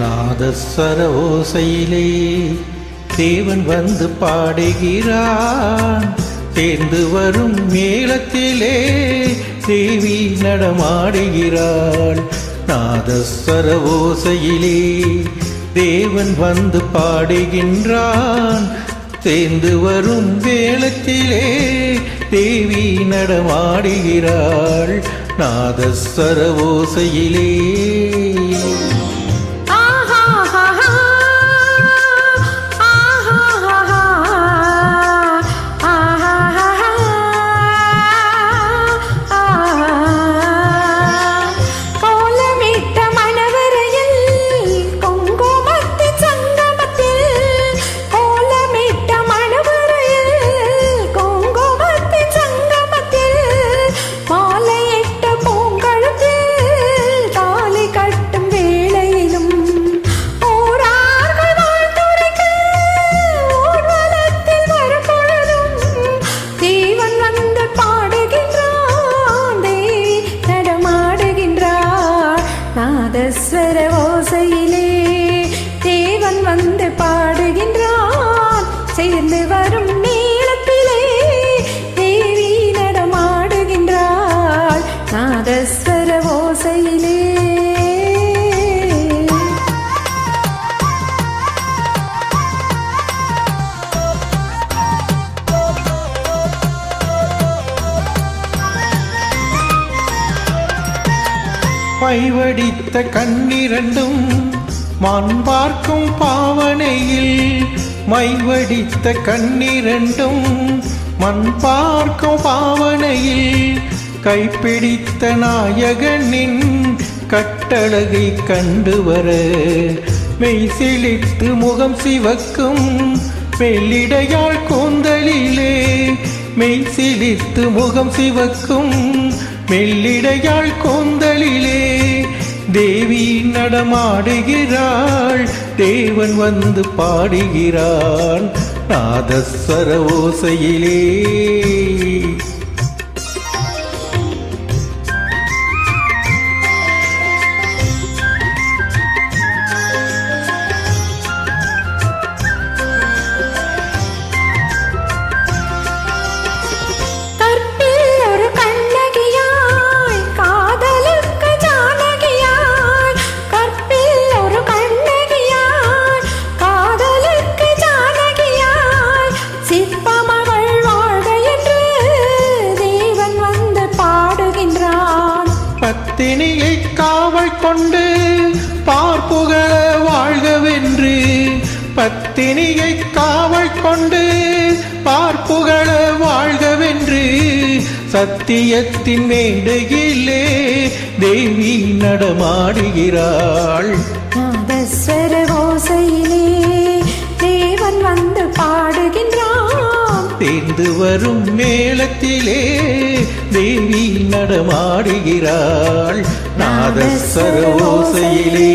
நாதஸ்வர ஓசையிலே தேவன் வந்து பாடுகிறான். தேர்ந்து வரும் மேளத்திலே தேவி நடமாடுகிறாள். நாதஸ்வர ஓசையிலே தேவன் வந்து பாடுகின்றான். தேர்ந்து வரும் வேளத்திலே தேவி நடமாடுகிறாள். நாதஸ்வர ஓசையிலே நாதஸ்வர ஓசையிலே தேவன் வந்து பாடுகின்றான். சேர்ந்து வரும் நீளத்திலே தேவி நடமாடுகின்றாள். நாதஸ்வர ஓசையிலே மைவடித்த கண்ணிரண்டும் மான் பார்க்கும் பாவனையில், மைவடித்த கண்ணிரண்டும் மண் பார்க்கும் பாவனையில், கைப்பிடித்த நாயகனின் கட்டழகை கண்டு வர மெய்சிலிட்டு முகம் சிவக்கும் மெல்லிடையாள் கூந்தலிலே, மெய்சிலிட்டு முகம் சிவக்கும் மெல்லிடையாள் கூந்தலிலே தேவி நடமாடுகிறாள். தேவன் வந்து பாடுகிறான். நாதஸ்வர ஓசையிலே பத்தினியை காவல் கொண்டு பார்ப்புகள வாழ்கவென்று, பத்தினியை காவல் கொண்டு பார்ப்புகள வாழ்கவென்று சத்தியத்தின் மேடையிலே தேவி நடமாடுகிறாள். நாதஸ்வர ஓசையிலே தேவன் வந்து பாடுகின்றான். தேர்ந்து வரும் மேளத்திலே தேவி நடமாடுகிறாள். நாதஸ்வர ஓசையிலே